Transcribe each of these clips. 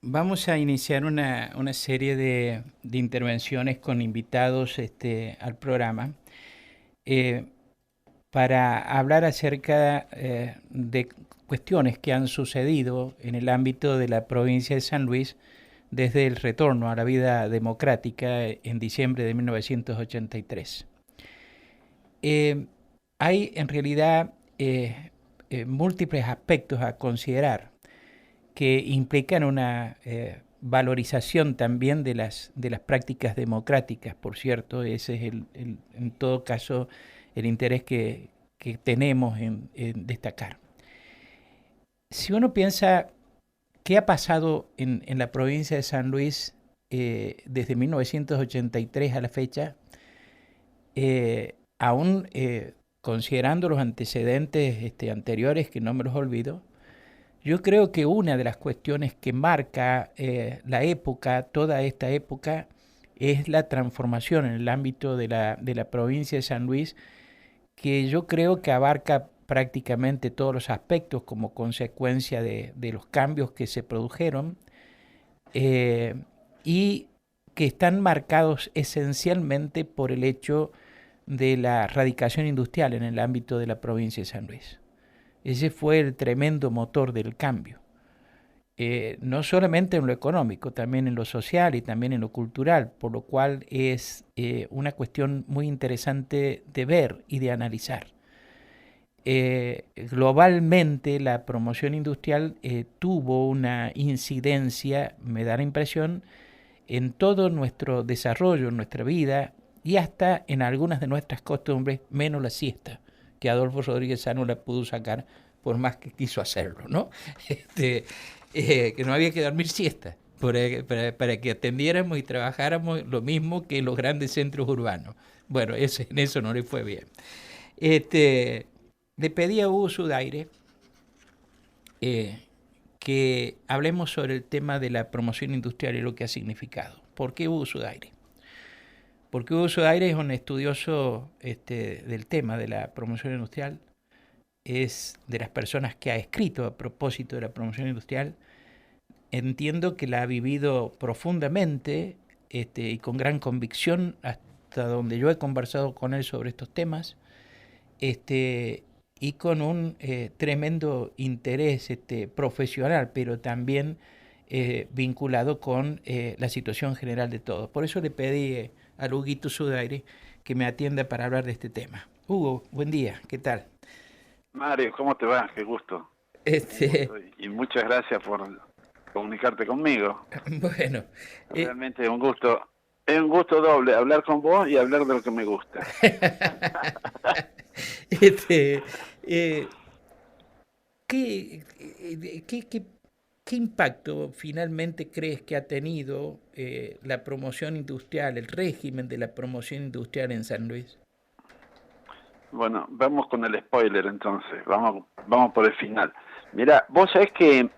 Vamos a iniciar una serie de intervenciones con invitados al programa eh, para hablar acerca de cuestiones que han sucedido en el ámbito de la provincia de San Luis desde el retorno a la vida democrática en diciembre de 1983. Eh, Hay en realidad múltiples aspectos a considerar que implican una valorización también de las prácticas democráticas, por cierto. Ese es en todo caso el interés que tenemos en destacar. Si uno piensa qué ha pasado en la provincia de San Luis desde 1983 a la fecha, aún considerando los antecedentes anteriores, que no me los olvido, yo creo que una de las cuestiones que marca la época, toda esta época, es la transformación en el ámbito de la provincia de San Luis, que yo creo que abarca prácticamente todos los aspectos como consecuencia de los cambios que se produjeron eh, y que están marcados esencialmente por el hecho de la radicación industrial en el ámbito de la provincia de San Luis. Ese fue el tremendo motor del cambio. No solamente en lo económico, también en lo social y también en lo cultural, por lo cual es una cuestión muy interesante de ver y de analizar. Globalmente la promoción industrial tuvo una incidencia, me da la impresión, en todo nuestro desarrollo, en nuestra vida y hasta en algunas de nuestras costumbres, menos la siesta, que Adolfo Rodríguez Sá no la pudo sacar por más que quiso hacerlo, ¿no? Este, que no había que dormir siesta para que atendiéramos y trabajáramos lo mismo que en los grandes centros urbanos. Bueno, en eso no le fue bien. Este, Le pedí a Hugo Sudaire eh, que hablemos sobre el tema de la promoción industrial y lo que ha significado. ¿Por qué Hugo Sudaire? Porque Hugo Sudaire es un estudioso del tema de la promoción industrial, es de las personas que ha escrito a propósito de la promoción industrial. Entiendo que la ha vivido profundamente y con gran convicción hasta donde yo he conversado con él sobre estos temas, y con un tremendo interés profesional, pero también vinculado con la situación general de todos. Por eso le pedí a Huguito Sudaire que me atienda para hablar de este tema. Hugo, buen día, ¿qué tal? Mario, ¿cómo te va? Qué gusto. Un Este, gusto y muchas gracias por comunicarte conmigo. bueno, eh, Realmente es un gusto. Es un gusto doble hablar con vos y hablar de lo que me gusta. este, eh, ¿qué, eh, qué, qué, qué impacto finalmente crees que ha tenido la promoción industrial, el régimen de la promoción industrial en San Luis? Bueno, vamos con el spoiler entonces. Vamos por el final. Mira, vos sabés que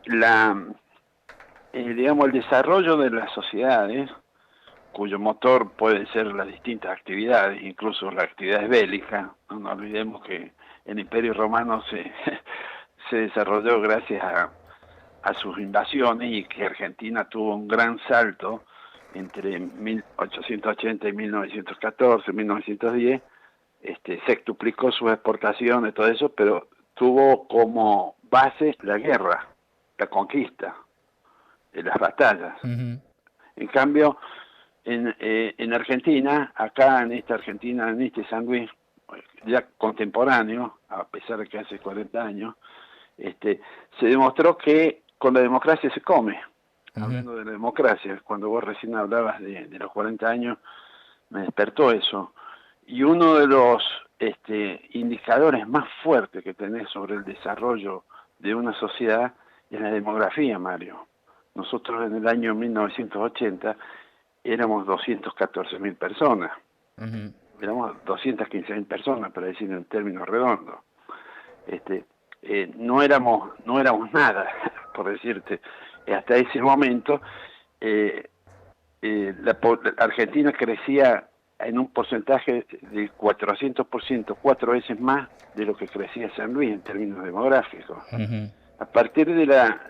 digamos, el desarrollo de las sociedades, cuyo motor puede ser las distintas actividades, incluso las actividades bélicas. No nos olvidemos que el Imperio Romano se desarrolló gracias a sus invasiones y que Argentina tuvo un gran salto entre 1880 y 1914, 1910, sextuplicó sus exportaciones, todo eso, pero tuvo como base la guerra, la conquista, las batallas. Ujú. En cambio, en Argentina, acá en esta Argentina, en este San Luis, ya contemporáneo, a pesar de que hace 40 años, se demostró que con la democracia se come. Ujú. Hablando de la democracia, cuando vos recién hablabas de los 40 años, me despertó eso. Y uno de los indicadores más fuertes que tenés sobre el desarrollo de una sociedad es la demografía, Mario. Nosotros en el año 1980 éramos 214.000 personas. Ujú. Éramos 215.000 personas, para decir en términos redondos. No éramos nada, por decirte. Hasta ese momento, la Argentina crecía en un porcentaje del 400%, 4 veces más de lo que crecía San Luis en términos demográficos. Ujú. A partir de la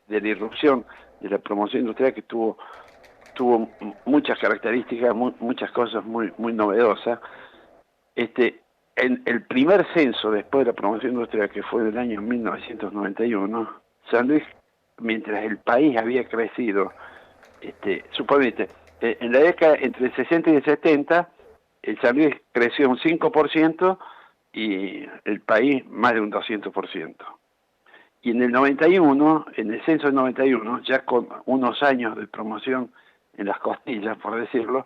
irrupción de la promoción industrial, que tuvo muchas características, muchas cosas muy novedosas. En el primer censo después de la promoción industrial, que fue del año 1991, San Luis, mientras el país había crecido, suponete, en la década entre el 60 y el 70, el San Luis creció un 5% y el país más de un 200%. Y en el 91, en el censo del 91, ya con unos años de promoción en las costillas, por decirlo,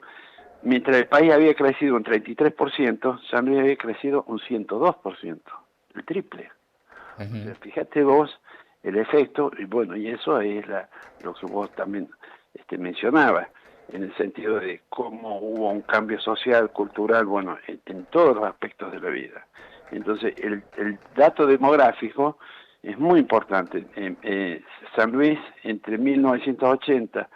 mientras el país había crecido un 33%, San Luis había crecido un 102%, el triple. O sea, fíjate vos el efecto, y bueno, y eso es lo que vos también mencionabas, en el sentido de cómo hubo un cambio social, cultural, bueno, en todos los aspectos de la vida. Entonces, el dato demográfico es muy importante. San Luis, entre 1980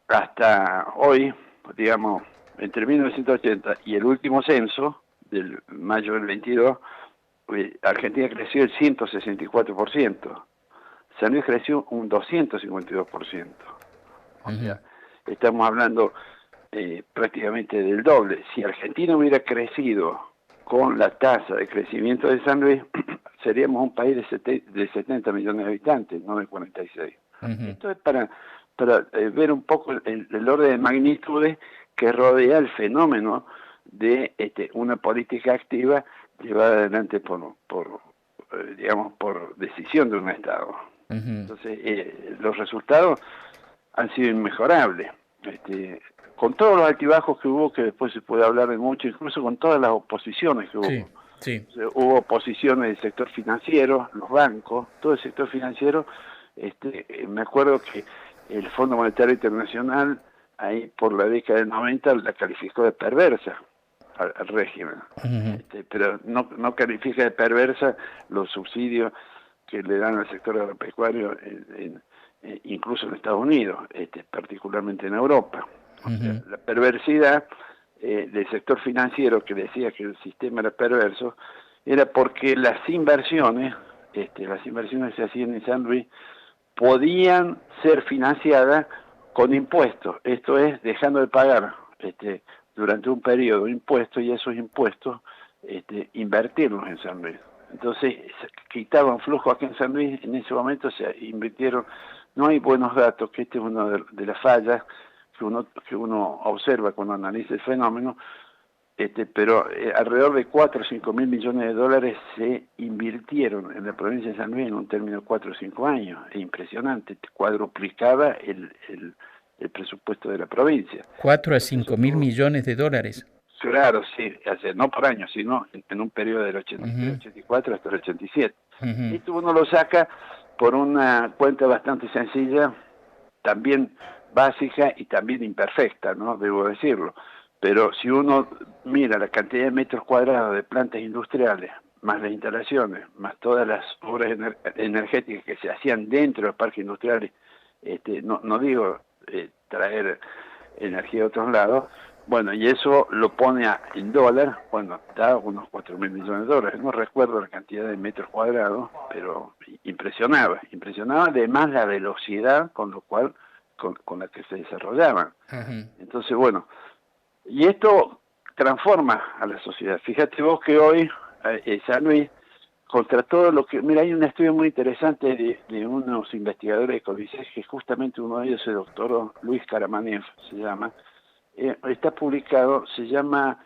hasta hoy, digamos, entre 1980 y el último censo, del mayo del 22, Argentina creció el 164%. San Luis creció un 252%. O sea, estamos hablando prácticamente del doble. Si Argentina hubiera crecido con la tasa de crecimiento de San Luis, seríamos un país de 70 millones de habitantes, no de 46. Esto es para ver un poco el orden de magnitudes que rodea el fenómeno de una política activa llevada adelante por decisión de un Estado. Entonces, los resultados han sido inmejorables. Con todos los altibajos que hubo, que después se puede hablar de mucho, incluso con todas las oposiciones que hubo. Sí, sí. O sea, hubo oposiciones del sector financiero, los bancos, todo el sector financiero. Me acuerdo que el Fondo Monetario Internacional, ahí por la década del 90, la calificó de perversa al régimen. Pero no califica de perversa los subsidios que le dan al sector agropecuario, incluso en Estados Unidos, particularmente en Europa. O sea, la perversidad del sector financiero, que decía que el sistema era perverso, era porque las inversiones que se hacían en San Luis podían ser financiadas con impuestos, esto es, dejando de pagar durante un periodo impuestos, y esos impuestos invertirlos en San Luis. Entonces quitaban flujo aquí en San Luis. En ese momento se invirtieron, no hay buenos datos, que es una de las fallas que uno observa cuando analiza el fenómeno, pero alrededor de 4 o 5 mil millones de dólares se invirtieron en la provincia de San Luis en un término de 4 o 5 años. Es impresionante, cuadruplicaba el presupuesto de la provincia. 4 a 5 mil millones de dólares. Claro, sí, no por año, sino en un periodo del 83, 84 hasta el 87. Esto uno lo saca por una cuenta bastante sencilla, también básica y también imperfecta, ¿no? Debo decirlo. Pero si uno mira la cantidad de metros cuadrados de plantas industriales, más las instalaciones, más todas las obras energéticas que se hacían dentro de los parques industriales, no digo traer energía de otros lados, bueno, y eso lo pone en dólar, bueno, da unos 4 mil millones de dólares. No recuerdo la cantidad de metros cuadrados, pero impresionaba además la velocidad con la que se desarrollaban. Entonces, bueno, y esto transforma a la sociedad. Fíjate vos que hoy San Luis, contra todo lo que... Mira, hay un estudio muy interesante de unos investigadores de CONICET, que justamente uno de ellos se doctoró, Luis Karamanez se llama, está publicado, se llama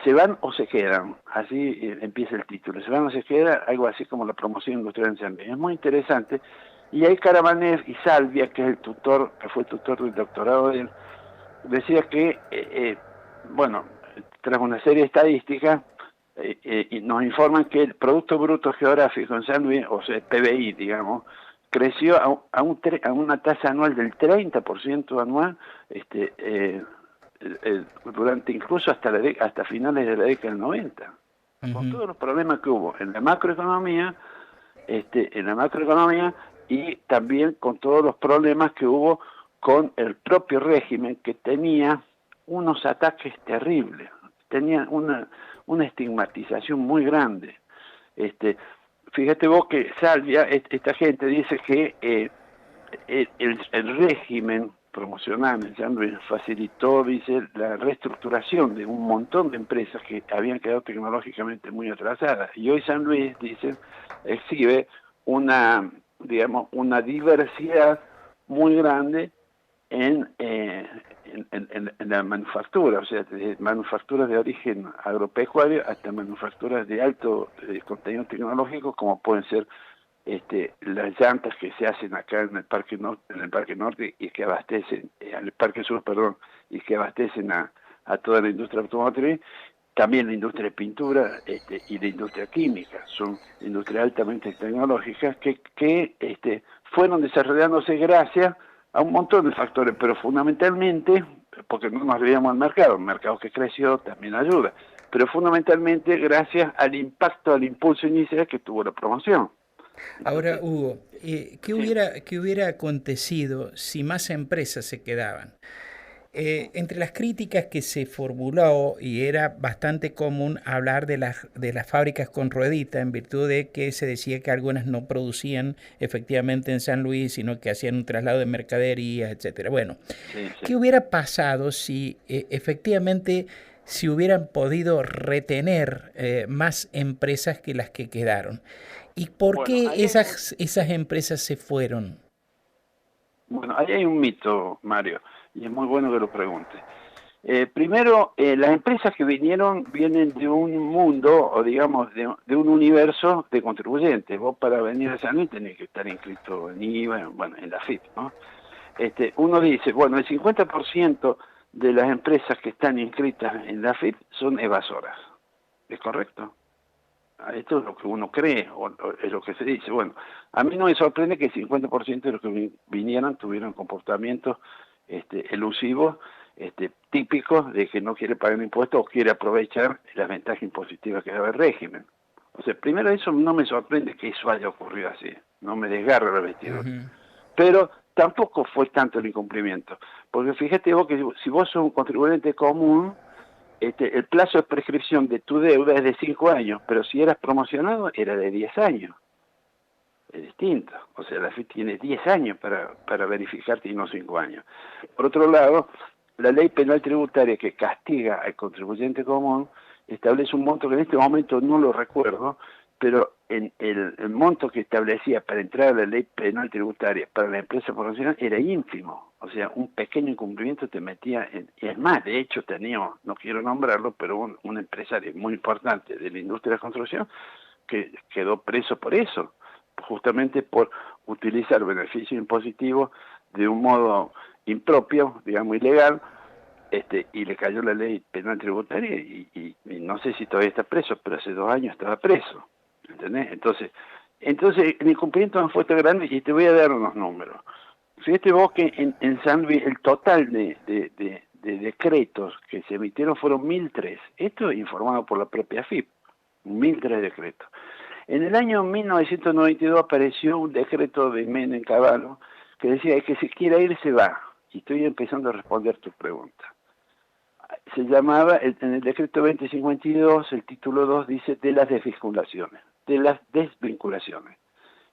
¿Se van o se quedan? Así empieza el título. ¿Se van o se quedan? Algo así como la promoción industrial en San Luis. Es muy interesante. Y ahí Karamanez y Salvia, que es el tutor, que fue tutor del doctorado de él, decía que, bueno, tras una serie de estadísticas, y nos informan que el Producto Bruto Geográfico en San Luis, o sea, el PBI, digamos, creció a una tasa anual del 30% anual, durante incluso hasta finales de la década del 90, con todos los problemas que hubo en la macroeconomía, y también con todos los problemas que hubo con el propio régimen, que tenía unos ataques terribles, tenía una estigmatización muy grande. fíjate vos que Salvia, esta gente dice que el régimen promocional en San Luis facilitó, dice, la reestructuración de un montón de empresas que habían quedado tecnológicamente muy atrasadas. Y hoy San Luis, dice, exhibe una, digamos, una diversidad muy grande en la manufactura, o sea, desde manufacturas de origen agropecuario hasta manufacturas de alto contenido tecnológico, como pueden ser las llantas que se hacen acá en el Parque Norte y que abastecen, al Parque Sur, perdón, y que abastecen a toda la industria automotriz, también la industria de pintura y la industria química, son industrias altamente tecnológicas que fueron desarrollándose gracias a un montón de factores, pero fundamentalmente, porque no nos olvidamos del mercado, un mercado que creció también ayuda, pero fundamentalmente gracias al impacto, al impulso inicial que tuvo la promoción. Ahora, Hugo, Sí. qué hubiera acontecido si más empresas se quedaban? Entre las críticas que se formuló, y era bastante común hablar de las fábricas con ruedita, en virtud de que se decía que algunas no producían efectivamente en San Luis, sino que hacían un traslado de mercaderías, etcétera. Bueno, Sí, ¿qué sí. hubiera pasado si efectivamente se hubieran podido retener más empresas que las que quedaron? ¿Y por Bueno, qué ahí hay un, esas empresas se fueron? bueno, ahí hay un mito, Mario, y es muy bueno que lo pregunte. Primero, las empresas que vienen de un mundo, o digamos, de un universo de contribuyentes. Vos para venir a San Luis tenés que estar inscrito en IVA, bueno, en la FIP, ¿no? Uno dice, bueno, el 50% de las empresas que están inscritas en la FIP son evasoras. ¿Es correcto? Esto es lo que uno cree, o es lo que se dice. Bueno, a mí no me sorprende que el 50% de los que vinieran tuvieran comportamientos elusivos, típicos de que no quiere pagar impuestos o quiere aprovechar las ventajas impositivas que da el régimen. O sea, primero eso no me sorprende que eso haya ocurrido así, no me desgarra la vestidura. Ujú. Pero tampoco fue tanto el incumplimiento, porque fíjate vos que si vos sos un contribuyente común, el plazo de prescripción de tu deuda es de 5 años, pero si eras promocionado era de 10 años. Es distinto. O sea, la FIP tiene 10 años para verificarte y no 5 años. Por otro lado, la ley penal tributaria que castiga al contribuyente común establece un monto que en este momento no lo recuerdo, pero en el monto que establecía para entrar a la ley penal tributaria para la empresa profesional era ínfimo. O sea, un pequeño incumplimiento te metía y es más, de hecho teníamos, no quiero nombrarlo, pero un empresario muy importante de la industria de la construcción que quedó preso por eso, justamente por utilizar beneficio impositivo de un modo impropio, digamos ilegal, y le cayó la ley penal tributaria y no sé si todavía está preso, pero hace 2 años estaba preso, ¿entendés? Entonces el incumplimiento no fue tan grande y te voy a dar unos números. Fíjate vos que en San Luis el total de decretos que se emitieron fueron 1.003. Esto es informado por la propia FIP, 1.003 decretos. En el año 1992 apareció un decreto de Menem Cavallo que decía que si quiere ir se va. Y estoy empezando a responder tu pregunta. Se llamaba, en el decreto 2052, el título 2 dice de las desvinculaciones, de las desvinculaciones.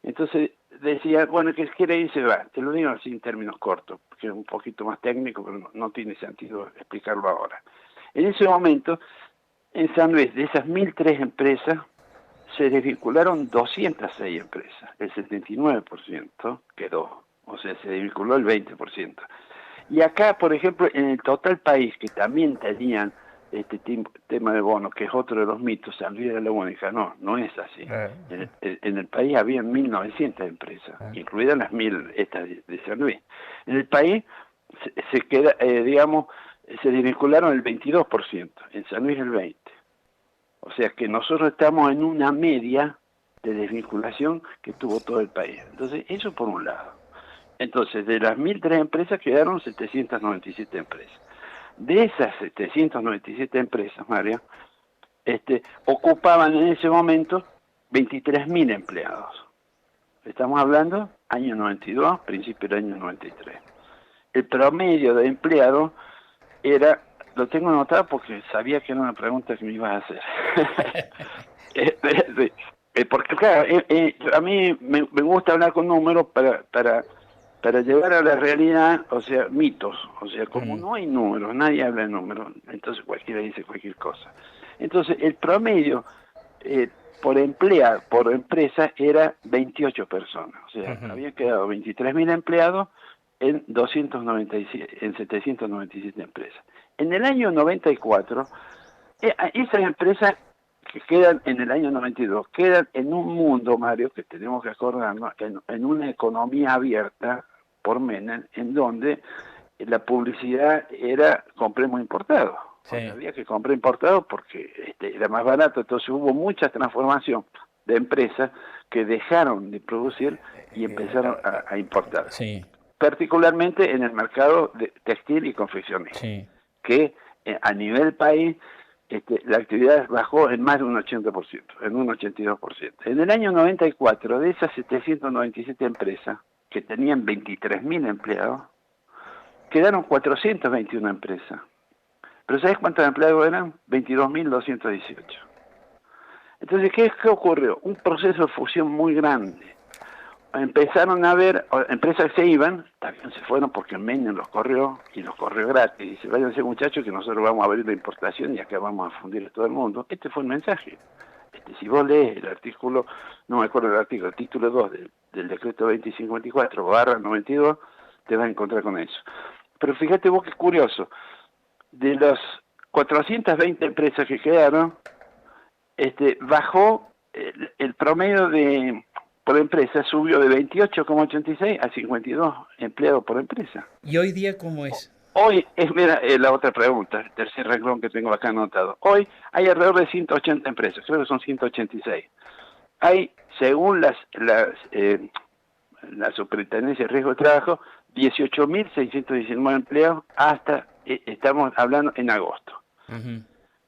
Entonces decía, bueno, que quiere ir se va. Te lo digo así en términos cortos, porque es un poquito más técnico, pero no tiene sentido explicarlo ahora. En ese momento, en San Luis, de esas 1.003 empresas, se desvincularon 206 empresas, el 79% quedó, o sea, se desvinculó el 20%. Y acá, por ejemplo, en el total país, que también tenían este tema de bonos, que es otro de los mitos, San Luis era la única, no es así. En el país había 1.900 empresas, incluidas las 1.000 estas de San Luis. En el país se queda, digamos, se desvincularon el 22%, en San Luis el 20%. O sea que nosotros estamos en una media de desvinculación que tuvo todo el país. Entonces, eso por un lado. Entonces, de las 1.003 empresas quedaron 797 empresas. De esas 797 empresas, Mario, ocupaban en ese momento 23.000 empleados. Estamos hablando año 92, principio del año 93. El promedio de empleados era, lo tengo anotado porque sabía que era una pregunta que me ibas a hacer. Sí. Porque claro, a mí me gusta hablar con números para llevar a la realidad, o sea, mitos. O sea, como no hay números, nadie habla de números, entonces cualquiera dice cualquier cosa. Entonces, el promedio por empresa era 28 personas. O sea, habían quedado 23.000 empleados en 297, en 797 empresas. En el año 94, esas empresas que quedan en el año 92, quedan en un mundo, Mario, que tenemos que acordarnos, en una economía abierta por Menem, en donde la publicidad era compremos importado. Sí. O sea, había que comprar importado porque era más barato, entonces hubo mucha transformación de empresas que dejaron de producir y empezaron a importar. Sí. Particularmente en el mercado de textil y confecciones, sí, que a nivel país la actividad bajó en más de un 80%, en un 82%. En el año 94, de esas 797 empresas, que tenían 23.000 empleados, quedaron 421 empresas. ¿Pero sabes cuántos empleados eran? 22.218. Entonces, ¿qué ocurrió? Un proceso de fusión muy grande. Empezaron a ver empresas que se iban, también se fueron porque Menem los corrió y los corrió gratis. Dice, váyanse muchachos que nosotros vamos a abrir la importación y acá vamos a fundir a todo el mundo. Este fue el mensaje. Si vos lees el artículo, no me acuerdo el artículo, el título 2 del decreto 2054/92, te vas a encontrar con eso. Pero fíjate vos que es curioso, de las 420 empresas que quedaron, bajó el promedio por empresa, subió de 28,86 a 52 empleados por empresa. ¿Y hoy día cómo es? Hoy es, mira, la otra pregunta, el tercer renglón que tengo acá anotado. Hoy hay alrededor de 180 empresas, creo que son 186. Hay, según la Superintendencia de Riesgo de Trabajo, 18.619 empleados hasta, estamos hablando en agosto,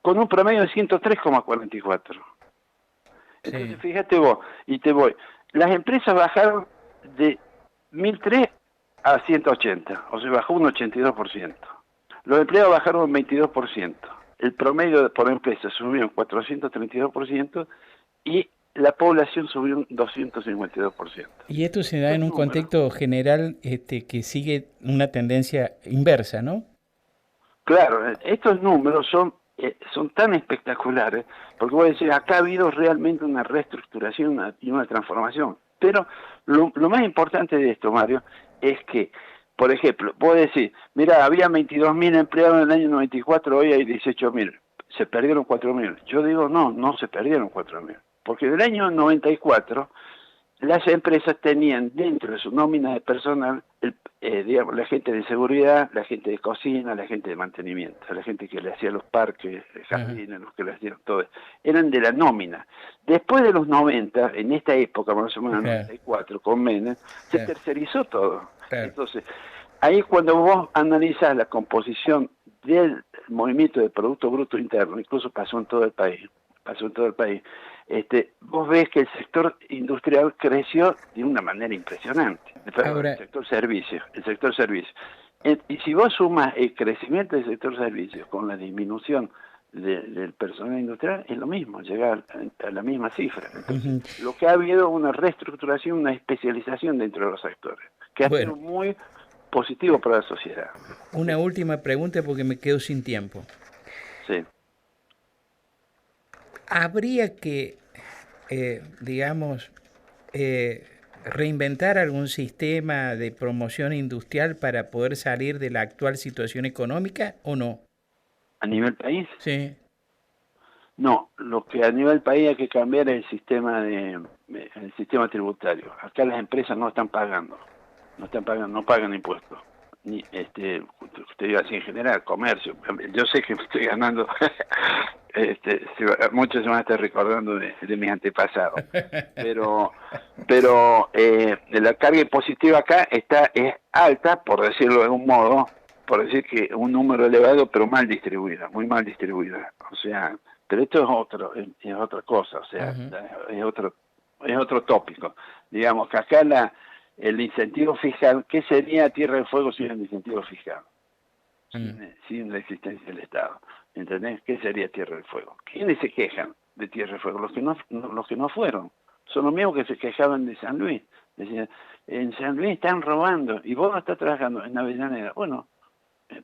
con un promedio de 103,44. Entonces, sí, fíjate vos, y te voy. Las empresas bajaron de 1.003 a 180, o sea, bajó un 82%. Los empleados bajaron un 22%. El promedio por empresa subió un 432% y la población subió un 252%. Y esto se da en un contexto general que sigue una tendencia inversa, ¿no? Claro, estos números son tan espectaculares, porque voy a decir, acá ha habido realmente una reestructuración y una transformación. Pero lo más importante de esto, Mario, es que, por ejemplo, puedo decir, mira, había 22.000 empleados en el año 94, hoy hay 18.000, se perdieron 4.000. Yo digo, no se perdieron 4.000, porque del año 94 las empresas tenían dentro de su nómina de personal, digamos, la gente de seguridad, la gente de cocina, la gente de mantenimiento, la gente que le hacía los parques, jardines, los que le hacían todo. Eran de la nómina. Después de los 90, en esta época, más o menos 94, con Menem, se tercerizó todo. Entonces, ahí cuando vos analizás la composición del movimiento del Producto Bruto Interno, incluso pasó en todo el país, vos ves que el sector industrial creció de una manera impresionante. Ahora, el sector servicios. Y si vos sumas el crecimiento del sector servicios con la disminución del personal industrial, es lo mismo, llegar a la misma cifra. Entonces, lo que ha habido es una reestructuración, una especialización dentro de los sectores, que ha sido muy positivo para la sociedad. Una última pregunta porque me quedo sin tiempo. Sí. ¿Habría que, reinventar algún sistema de promoción industrial para poder salir de la actual situación económica o no? ¿A nivel país? Sí. No, lo que a nivel país hay que cambiar es el sistema tributario. Acá las empresas no pagan impuestos. Ni usted diga así en general, comercio. Yo sé que me estoy ganando, muchos se van a estar recordando de mis antepasados, pero la carga impositiva acá es alta, por decirlo de un modo, por decir que un número elevado, pero mal distribuida, muy mal distribuida. O sea, pero esto es otra cosa, o sea, es otro tópico. Digamos que acá el incentivo fiscal, ¿qué sería Tierra del Fuego sin el incentivo fiscal? Sin la existencia del Estado. ¿Entendés? ¿Qué sería Tierra del Fuego? ¿Quiénes se quejan de Tierra del Fuego, los que no fueron. Son los mismos que se quejaban de San Luis. Decían, en San Luis están robando y vos no estás trabajando en Avellaneda. Bueno,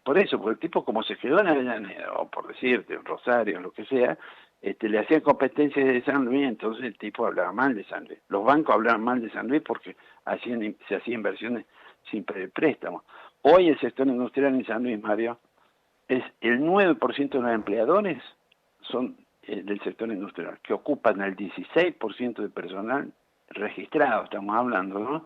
por eso, porque el tipo como se quedó en Avellaneda, o por decirte, en Rosario, lo que sea, le hacían competencias de San Luis, entonces el tipo hablaba mal de San Luis. Los bancos hablaban mal de San Luis porque se hacían inversiones sin préstamos. Hoy el sector industrial en San Luis, Mario, es el 9% de los empleadores son del sector industrial, que ocupan el 16% de personal registrado, estamos hablando, ¿no?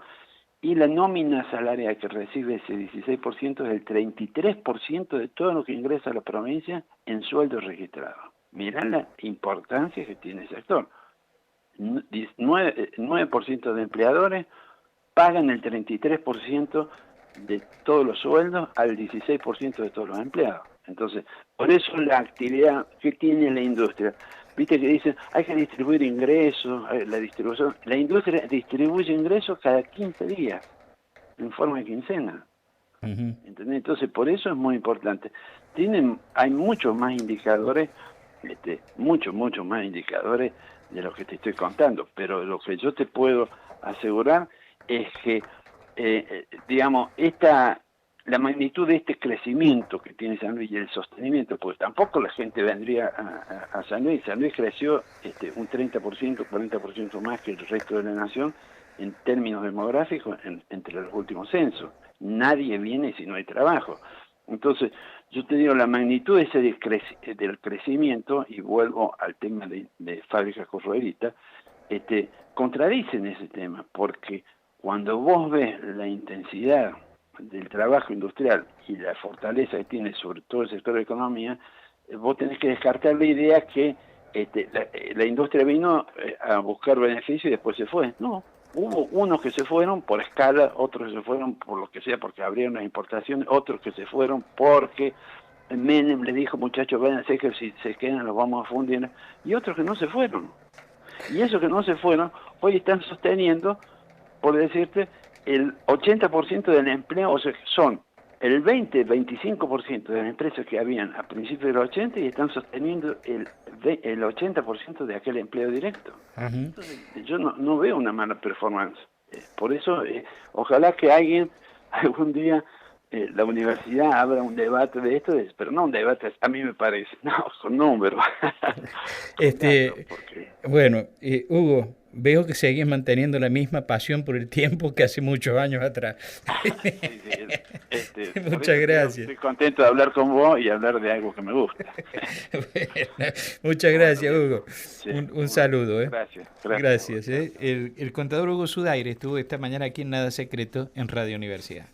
Y la nómina salarial que recibe ese 16% es el 33% de todo lo que ingresa a la provincia en sueldos registrados. Mirá la importancia que tiene el sector. 9% de empleadores pagan el 33% de todos los sueldos al 16% de todos los empleados. Entonces, por eso la actividad que tiene la industria, viste que dicen, hay que distribuir ingresos, la industria distribuye ingresos cada 15 días, en forma de quincena. ¿Entendés? Entonces, por eso es muy importante. Hay muchos más indicadores, muchos más indicadores de los que te estoy contando, pero lo que yo te puedo asegurar es que, digamos, la magnitud de este crecimiento que tiene San Luis y el sostenimiento, pues tampoco la gente vendría a San Luis. San Luis creció un 30%, 40% más que el resto de la nación en términos demográficos entre los últimos censos. Nadie viene si no hay trabajo. Entonces, yo te digo, la magnitud ese del crecimiento, y vuelvo al tema de fábricas corroeritas, contradicen ese tema, porque cuando vos ves la intensidad del trabajo industrial y la fortaleza que tiene sobre todo el sector de economía, vos tenés que descartar la idea que la industria vino a buscar beneficio y después se fue. No, hubo unos que se fueron por escala, otros que se fueron por lo que sea, porque abrieron las importaciones, otros que se fueron porque Menem le dijo, muchachos, váyanse que si se quedan los vamos a fundir, y otros que no se fueron. Y esos que no se fueron, hoy están sosteniendo, por decirte, el 80% del empleo, o sea, son el 20-25% de las empresas que habían a principios de los 80 y están sosteniendo el 80% de aquel empleo directo. Entonces, yo no veo una mala performance. Por eso, ojalá que algún día, la universidad abra un debate de esto, pero no un debate, a mí me parece, no, con números. Bueno, Hugo, veo que seguís manteniendo la misma pasión por el tiempo que hace muchos años atrás. Muchas gracias. Estoy contento de hablar con vos y hablar de algo que me gusta. Bueno, muchas gracias, Hugo. Sí, un saludo. Gracias. El contador Hugo Zudaire estuvo esta mañana aquí en Nada Secreto en Radio Universidad.